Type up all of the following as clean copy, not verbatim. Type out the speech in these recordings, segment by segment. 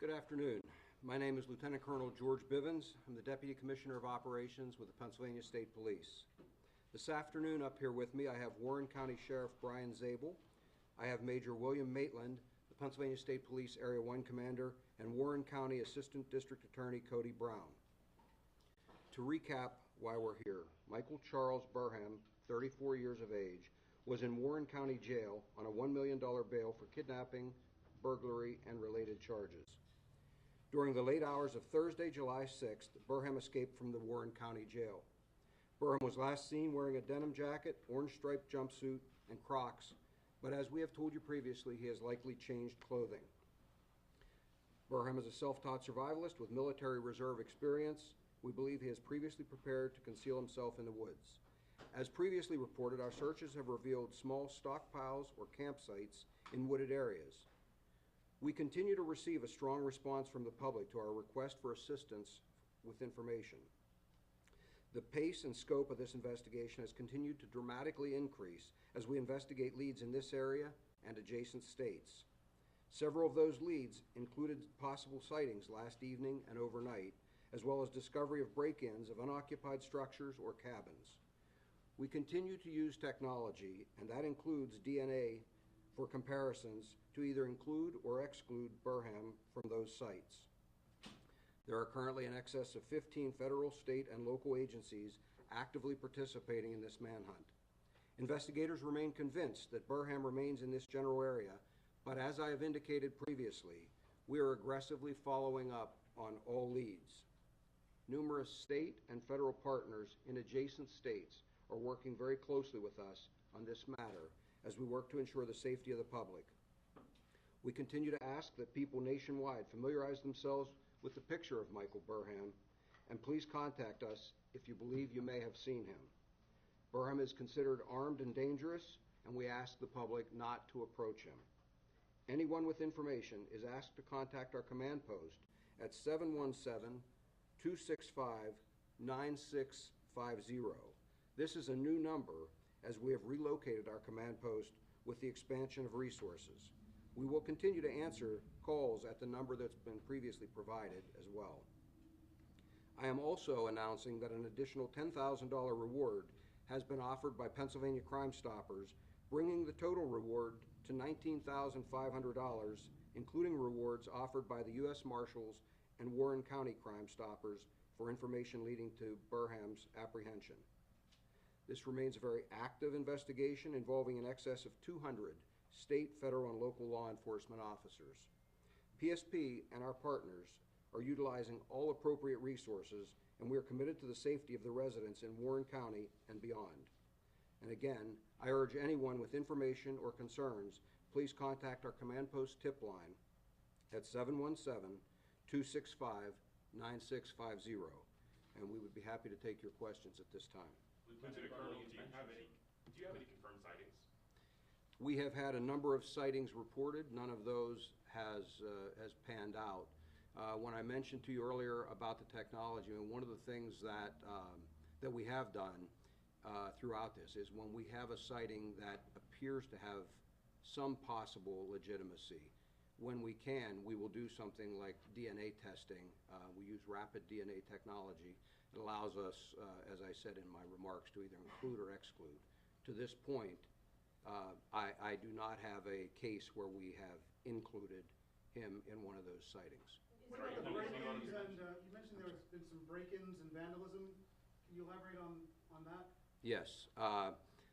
Good afternoon. My name is Lieutenant Colonel George Bivens. I'm the Deputy Commissioner of Operations with the Pennsylvania State Police. This afternoon up here with me I have Warren County Sheriff Brian Zabel. I have Major William Maitland, the Pennsylvania State Police Area 1 Commander, and Warren County Assistant District Attorney Cody Brown. To recap why we're here, Michael Charles Burham, 34 years of age, was in Warren County Jail on a $1 million bail for kidnapping, burglary, and related charges. During the late hours of Thursday, July 6th, Burham escaped from the Warren County Jail. Burham was last seen wearing a denim jacket, orange striped jumpsuit, and Crocs, but as we have told you previously, he has likely changed clothing. Burham is a self-taught survivalist with military reserve experience. We believe he has previously prepared to conceal himself in the woods. As previously reported, our searches have revealed small stockpiles or campsites in wooded areas. We continue to receive a strong response from the public to our request for assistance with information. The pace and scope of this investigation has continued to dramatically increase as we investigate leads in this area and adjacent states. Several of those leads included possible sightings last evening and overnight, as well as discovery of break-ins of unoccupied structures or cabins. We continue to use technology, and that includes DNA for comparisons to either include or exclude Burham from those sites. There are currently in excess of 15 federal, state, and local agencies actively participating in this manhunt. Investigators remain convinced that Burham remains in this general area, but as I have indicated previously, we are aggressively following up on all leads. Numerous state and federal partners in adjacent states are working very closely with us on this matter as we work to ensure the safety of the public. We continue to ask that people nationwide familiarize themselves with the picture of Michael Burham, and please contact us if you believe you may have seen him. Burham is considered armed and dangerous, and we ask the public not to approach him. Anyone with information is asked to contact our command post at 717-265-9650. This is a new number as we have relocated our command post with the expansion of resources. We will continue to answer calls at the number that's been previously provided as well. I am also announcing that an additional $10,000 reward has been offered by Pennsylvania Crime Stoppers, bringing the total reward to $19,500, including rewards offered by the U.S. Marshals and Warren County Crime Stoppers for information leading to Burham's apprehension. This remains a very active investigation involving in excess of 200 state, federal, and local law enforcement officers. PSP and our partners are utilizing all appropriate resources, and we are committed to the safety of the residents in Warren County and beyond. And again, I urge anyone with information or concerns, please contact our command post tip line at 717-265-9650, and we would be happy to take your questions at this time. Lieutenant Colonel, do you have any confirmed sightings? We have had a number of sightings reported. None of those has panned out. When I mentioned to you earlier about the technology, and one of the things that that we have done throughout this is when we have a sighting that appears to have some possible legitimacy, when we can, we will do something like DNA testing. We use rapid DNA technology. It allows us, as I said in my remarks, to either include or exclude. To this point, I do not have a case where we have included him in one of those sightings. What about the break-ins, and you mentioned there has been some break-ins and vandalism. Can you elaborate on that? Yes.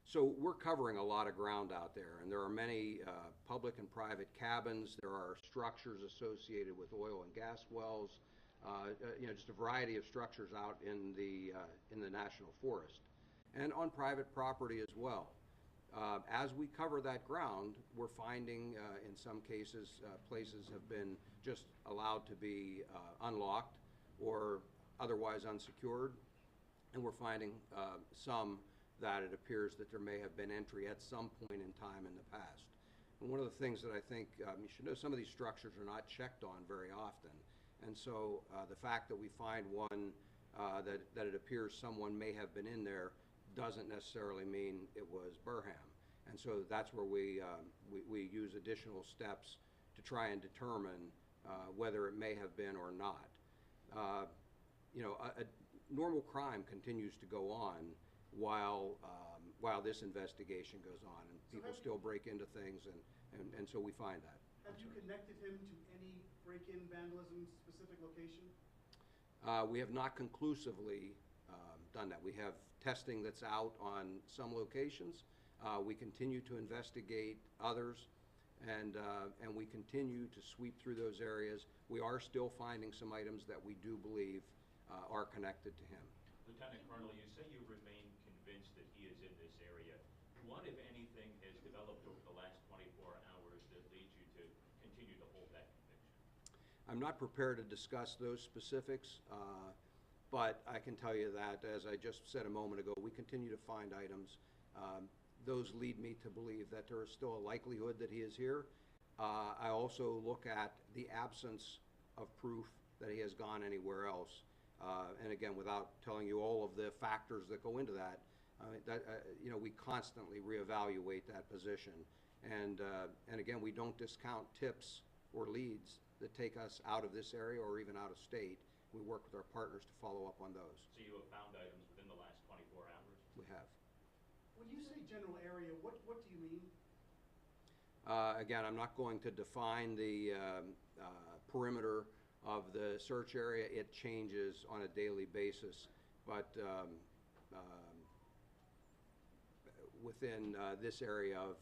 So we're covering a lot of ground out there, and there are many public and private cabins. There are structures associated with oil and gas wells, just a variety of structures out in the national forest, and on private property as well. As we cover that ground, we're finding in some cases places have been just allowed to be unlocked or otherwise unsecured, and we're finding some that it appears that there may have been entry at some point in time in the past. And one of the things that I think you should know, some of these structures are not checked on very often, and so the fact that we find one that it appears someone may have been in there doesn't necessarily mean it was Burham. And so that's where we use additional steps to try and determine whether it may have been or not. A normal crime continues to go on while this investigation goes on, and people still break into things, and so we find that. Have you connected him to any break-in vandalism specific location? We have not conclusively done that. We have testing that's out on some locations. We continue to investigate others, and we continue to sweep through those areas. We are still finding some items that we do believe are connected to him. Lieutenant Colonel, you say you remain convinced that he is in this area. What, if anything, has developed over the last 24 hours that leads you to continue to hold that conviction? I'm not prepared to discuss those specifics, but I can tell you that, as I just said a moment ago, we continue to find items. Those lead me to believe that there is still a likelihood that he is here. I also look at the absence of proof that he has gone anywhere else. And again, without telling you all of the factors that go into that, we constantly reevaluate that position. And again, we don't discount tips or leads that take us out of this area or even out of state. We work with our partners to follow up on those. So you have found items within the last 24 hours? We have. When you say general area, what do you mean? Again, I'm not going to define the perimeter of the search area. It changes on a daily basis, but within this area of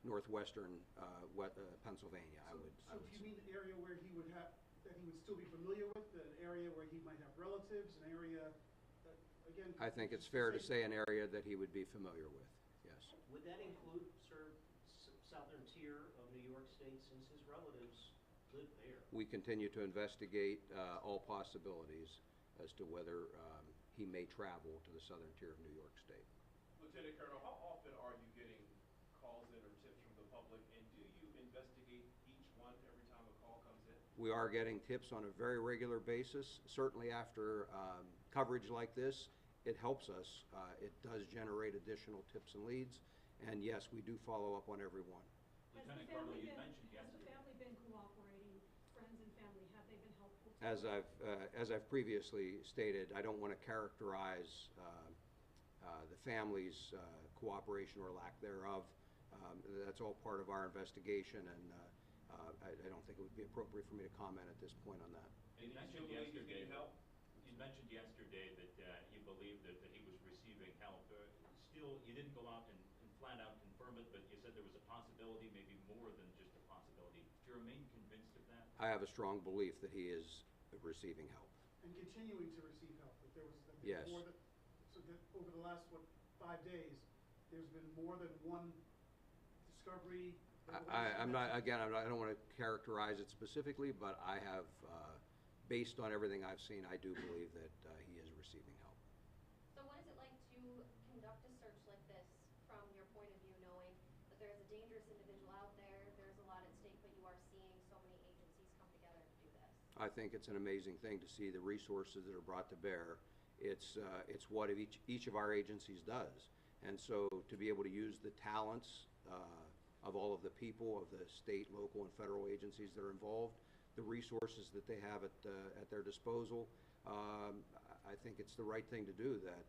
northwestern Pennsylvania, I would. So do you mean the area where he would still be familiar with, an area where he might have relatives, an area that, again? I think it's fair to say an area that he would be familiar with, yes. Would that include, sir, southern tier of New York State, since his relatives live there? We continue to investigate all possibilities as to whether he may travel to the southern tier of New York State. Lieutenant Colonel, how often are you getting calls in or tips from the public, and do you investigate each one every time a call comes in? We are getting tips on a very regular basis. Certainly after coverage like this, it helps us. It does generate additional tips and leads, and yes, we do follow up on every one. Lieutenant Colonel, you mentioned Has the yesterday. family been cooperating, friends and family, have they been helpful? As I've previously stated, I don't want to characterize the family's cooperation or lack thereof. That's all part of our investigation, and I don't think it would be appropriate for me to comment at this point on that. You mentioned believe he's yesterday. getting help? You mentioned yesterday that you believed that he was receiving help. Still, you didn't go out and flat out confirm it, but you said there was a possibility, maybe more than just a possibility. Do you remain convinced of that? I have a strong belief that he is receiving help. And continuing to receive help, that there was Yes. more that, so that over the last, 5 days, there's been more than one discovery? I'm not, again, I don't want to characterize it specifically, but I have, based on everything I've seen, I do believe that he is receiving help. So what is it like to conduct a search like this from your point of view, knowing that there's a dangerous individual out there, there's a lot at stake, but you are seeing so many agencies come together to do this? I think it's an amazing thing to see the resources that are brought to bear. It's what each of our agencies does. And so to be able to use the talents of all of the people of the state, local, and federal agencies that are involved, the resources that they have at their disposal, I think it's the right thing to do. That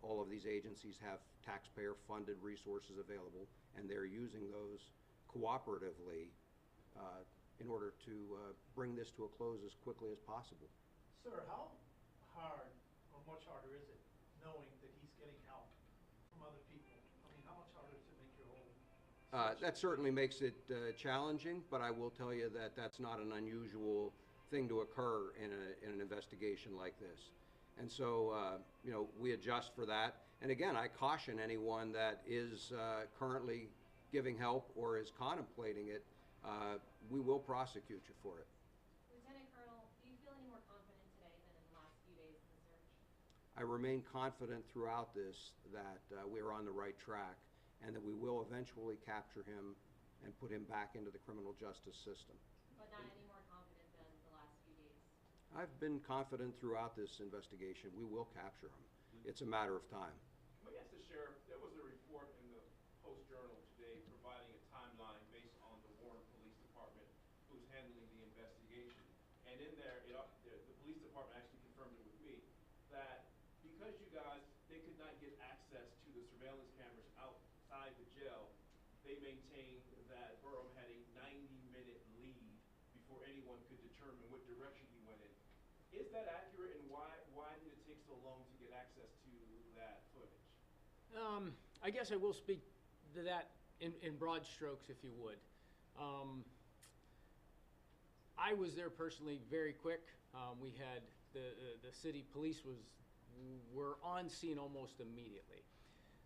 all of these agencies have taxpayer-funded resources available, and they're using those cooperatively in order to bring this to a close as quickly as possible. Sir, how hard or much harder is it knowing that he's getting help from other people? I mean, how much harder does it make your whole search? That certainly makes it challenging, but I will tell you that that's not an unusual thing to occur in an investigation like this. And so, we adjust for that. And again, I caution anyone that is currently giving help or is contemplating it, we will prosecute you for it. Lieutenant Colonel, do you feel any more confident today than in the last few days of the search? I remain confident throughout this that we are on the right track and that we will eventually capture him and put him back into the criminal justice system. But not any more confident than the last few days? I've been confident throughout this investigation we will capture him. It's a matter of time. Let me ask the sheriff, there was a report in the Post-Journal today providing a timeline based on the Warren Police Department who's handling the department actually confirmed it with me, that because you guys, they could not get access to the surveillance cameras outside the jail, they maintained that Burham had a 90-minute lead before anyone could determine what direction he went in. Is that accurate, and why did it take so long to get access to that footage? I guess I will speak to that in broad strokes, if you would. I was there personally very quick. We had the city police were on scene almost immediately.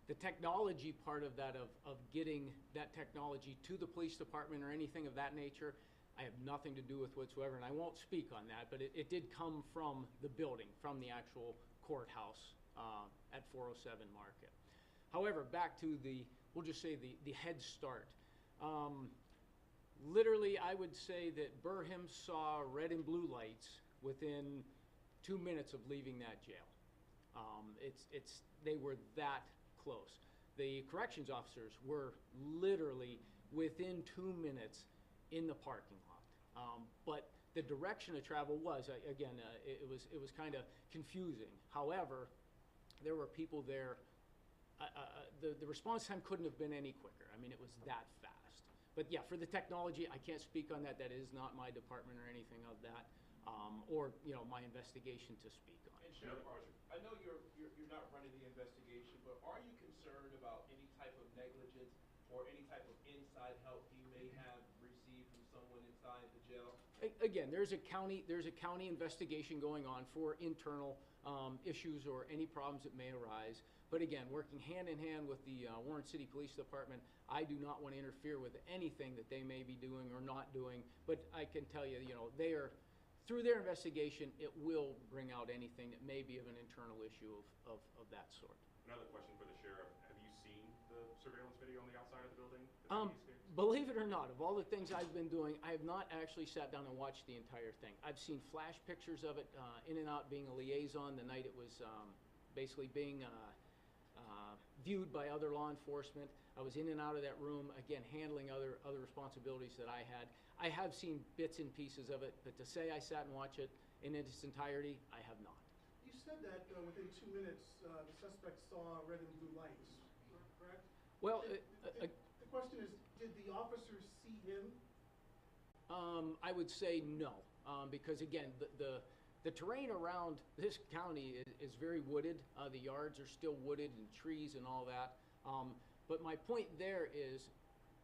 The technology part of that, of getting that technology to the police department or anything of that nature, I have nothing to do with whatsoever, and I won't speak on that, but it did come from the building, from the actual courthouse at 407 Market. However, back to we'll just say the head start. Literally, I would say that Burham saw red and blue lights within 2 minutes of leaving that jail. They were that close. The corrections officers were literally within 2 minutes in the parking lot. But the direction of travel was, again, it was kind of confusing. However, there were people there. The response time couldn't have been any quicker. I mean, it was that fast. But yeah, for the technology, I can't speak on that. That is not my department or anything of that, or my investigation to speak on. And Sheriff Archer, I know you're not running the investigation, but are you concerned about any type of negligence or any type of inside help he may have received from someone inside the jail? Again, there's a county investigation going on for internal issues or any problems that may arise. But again, working hand in hand with the Warren City Police Department, I do not want to interfere with anything that they may be doing or not doing. But I can tell you, they are, through their investigation, it will bring out anything that may be of an internal issue of that sort. Another question for the sheriff. Have you seen the surveillance video on the outside of the building? The Believe it or not, of all the things I've been doing, I have not actually sat down and watched the entire thing. I've seen flash pictures of it, in and out, being a liaison the night it was basically being viewed by other law enforcement. I was in and out of that room, again, handling other responsibilities that I had. I have seen bits and pieces of it, but to say I sat and watched it in its entirety, I have not. You said that within 2 minutes, the suspect saw red and blue lights, correct? Well, The question is, did the officers see him? I would say no, because again, the terrain around this county is very wooded. The yards are still wooded and trees and all that. But my point there is,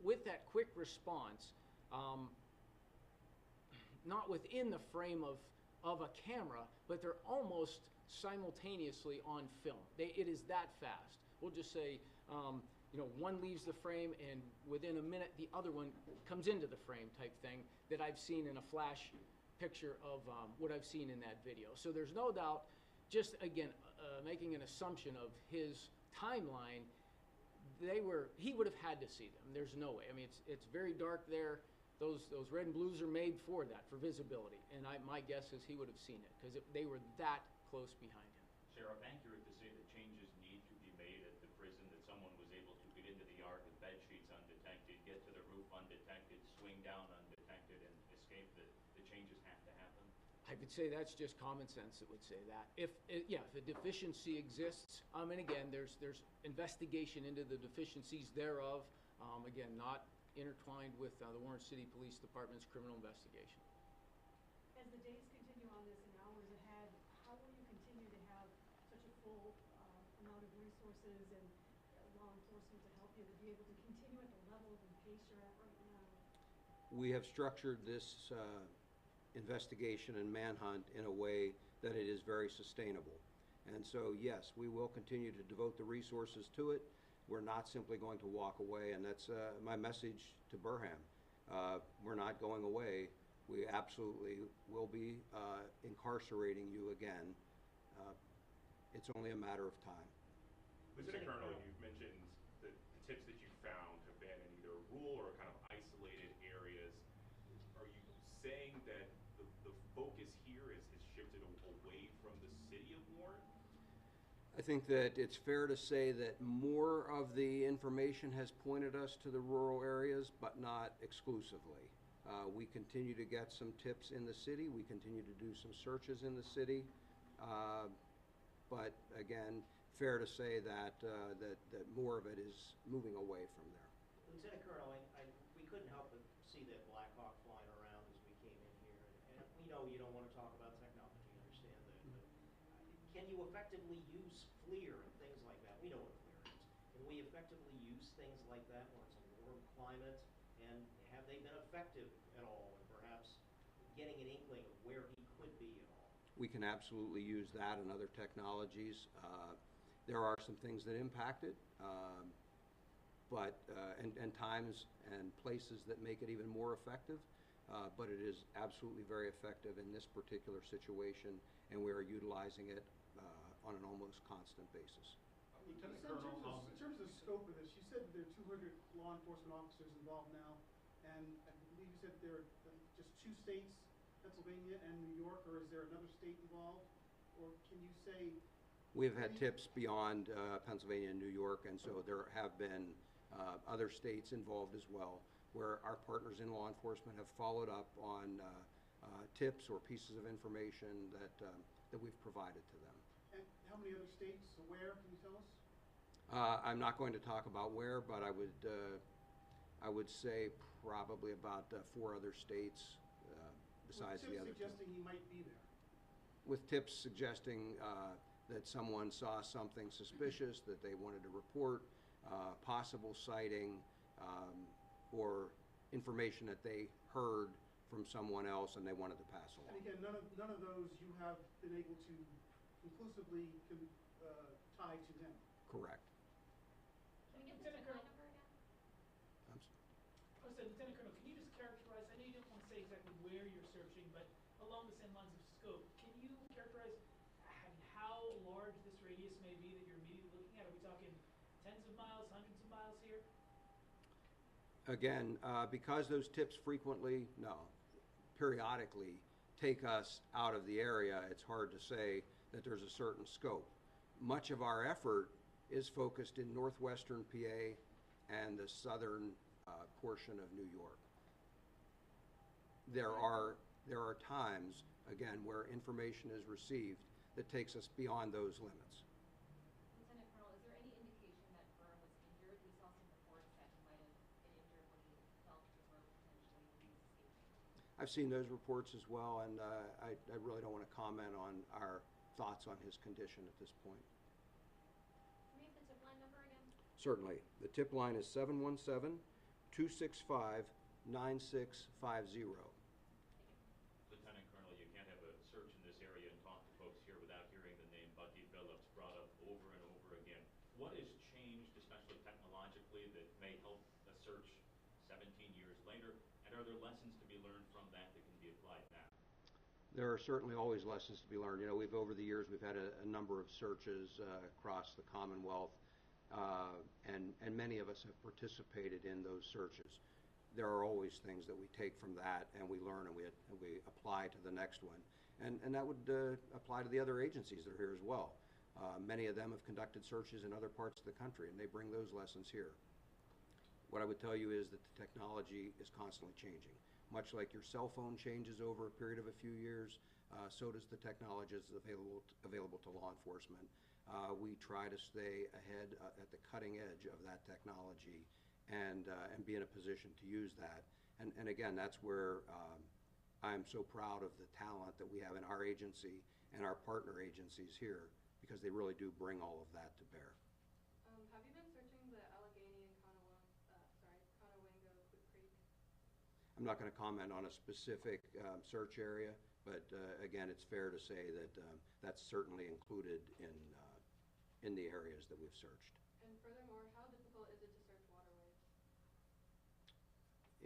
with that quick response, not within the frame of a camera, but they're almost simultaneously on film. It is that fast. We'll just say, one leaves the frame, and within a minute, the other one comes into the frame type thing that I've seen in a flash picture of what I've seen in that video. So there's no doubt, just again, making an assumption of his timeline, he would have had to see them. There's no way. I mean, it's very dark there. Those red and blues are made for that, for visibility. And my guess is he would have seen it, because they were that close behind him. Sheriff, accurate to say that changes need to be made at the prison, that someone was able to get into the yard with bed sheets undetected, get to the roof undetected, swing down undetected, and escape. The changes have to happen? I would say that's just common sense that would say that. If a deficiency exists, and again, there's investigation into the deficiencies thereof, again, not intertwined with the Warren City Police Department's criminal investigation. As the days continue on this and hours ahead, how will you continue to have such a full amount of resources and law enforcement to help you to be able to continue at the level and pace you're at right now? We have structured this investigation and manhunt in a way that it is very sustainable. And so, yes, we will continue to devote the resources to it. We're not simply going to walk away, and that's my message to Burham. We're not going away. We absolutely will be incarcerating you again. It's only a matter of time. Lieutenant Colonel, you've mentioned that the tips that you found have been in either rural or kind of isolated areas. Are you saying that the focus here has shifted away from the city of Warren? I think that it's fair to say that more of the information has pointed us to the rural areas, but not exclusively. We continue to get some tips in the city. We continue to do some searches in the city. But again, fair to say that more of it is moving away from there. Lieutenant Colonel, we couldn't help but see that Black Hawk flying around as we came in here, and we know you don't want to talk about technology, I understand that, but can you effectively use FLIR and things like that? We know what FLIR is. Can we effectively use things like that when it's a warm climate, and have they been effective at all, and perhaps getting an inkling of where he could be at all? We can absolutely use that and other technologies. There are some things that impact it, and times and places that make it even more effective. But it is absolutely very effective in this particular situation, and we are utilizing it on an almost constant basis. Lieutenant Colonel, in terms of the scope of this, you said that there are 200 law enforcement officers involved now, and I believe you said there are just 2 states, Pennsylvania and New York, or is there another state involved? Or can you say... We have had tips beyond Pennsylvania and New York, and so there have been other states involved as well, where our partners in law enforcement have followed up on tips or pieces of information that we've provided to them. And how many other states, where, can you tell us? I'm not going to talk about where, but I would say probably about 4 other states besides the other 2. With tips suggesting he might be there. With tips suggesting that someone saw something suspicious that they wanted to report, possible sighting, or information that they heard from someone else and they wanted to pass along. And again, none of those you have been able to conclusively tie to him. Correct. Can we get the tip line number again? I said, Lieutenant Colonel, can you just characterize, I know you didn't want to say exactly where you're searching, but along the same lines of scope, can you characterize how large this radius may be that you're immediately looking at? Are we talking tens of miles, hundreds of miles here? Again, because those tips frequently, periodically take us out of the area, it's hard to say that there's a certain scope. Much of our effort is focused in northwestern PA and the southern portion of New York. There are times, again, where information is received that takes us beyond those limits. Lieutenant Colonel, is there any indication that Burr was injured? We saw some reports that he might have been injured when he fell to the road potentially when he was escaping. I've seen those reports as well, and I really don't want to comment on our thoughts on his condition at this point. Can we have the tip line number again? Certainly. The tip line is 717-265-9650. Lieutenant Colonel, you can't have a search in this area and talk to folks here without hearing the name Bucky Phillips brought up over and over again. What has changed, especially technologically, that may help a search 17 years later? And are there lessons to be learned from that that can be applied now? There are certainly always lessons to be learned. You know, over the years, we've had a number of searches across the Commonwealth, and many of us have participated in those searches. There are always things that we take from that and we learn and we apply to the next one. And that would apply to the other agencies that are here as well. Many of them have conducted searches in other parts of the country, and they bring those lessons here. What I would tell you is that the technology is constantly changing. Much like your cell phone changes over a period of a few years, so does the technology that's available to law enforcement. We try to stay ahead at the cutting edge of that technology and be in a position to use that. And again, that's where I'm so proud of the talent that we have in our agency and our partner agencies here, because they really do bring all of that to bear. Have you been searching the Allegheny and Conowingo Creek? I'm not going to comment on a specific search area, but again, it's fair to say that that's certainly included in the areas that we've searched. And furthermore, how difficult is it to search waterways?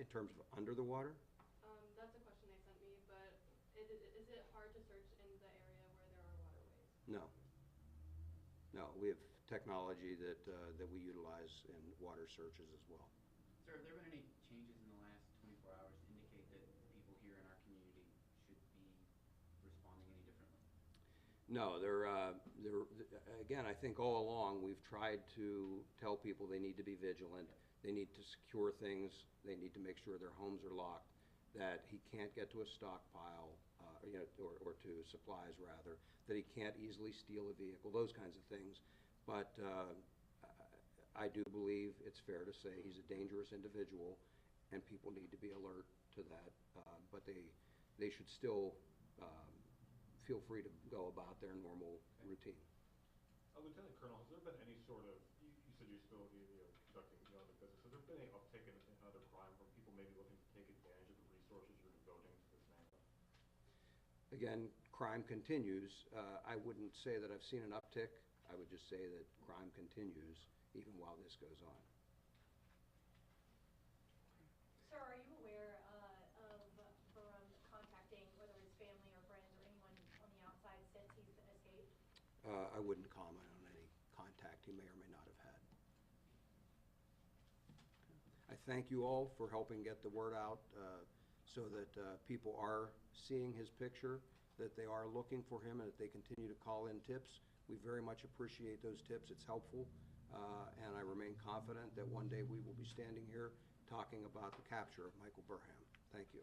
In terms of under the water? That's a question they sent me, but is it hard to search in the area where there are waterways? No. No, we have technology that we utilize in water searches as well. Sir, have there been any changes in the last 24 hours to indicate that people here in our community should be responding any differently? No, again, I think all along we've tried to tell people they need to be vigilant, they need to secure things, they need to make sure their homes are locked, that he can't get to a stockpile, or to supplies rather, that he can't easily steal a vehicle, those kinds of things. But I do believe it's fair to say he's a dangerous individual, and people need to be alert to that. But they should still feel free to go about their normal routine. Lieutenant Colonel, has there been any sort of, you said you're still conducting the business, has there been any uptick in other crime from people maybe looking to take advantage of the resources you're devoting to this manhunt? Again, crime continues. I wouldn't say that I've seen an uptick. I would just say that crime continues even while this goes on. Sir, are you aware of Burham contacting whether his family or friends or anyone on the outside since he's escaped? I wouldn't comment on any contact he may or may not have had. I thank you all for helping get the word out so that people are seeing his picture, that they are looking for him, and that they continue to call in tips. We very much appreciate those tips. It's helpful, and I remain confident that one day we will be standing here talking about the capture of Michael Burham. Thank you.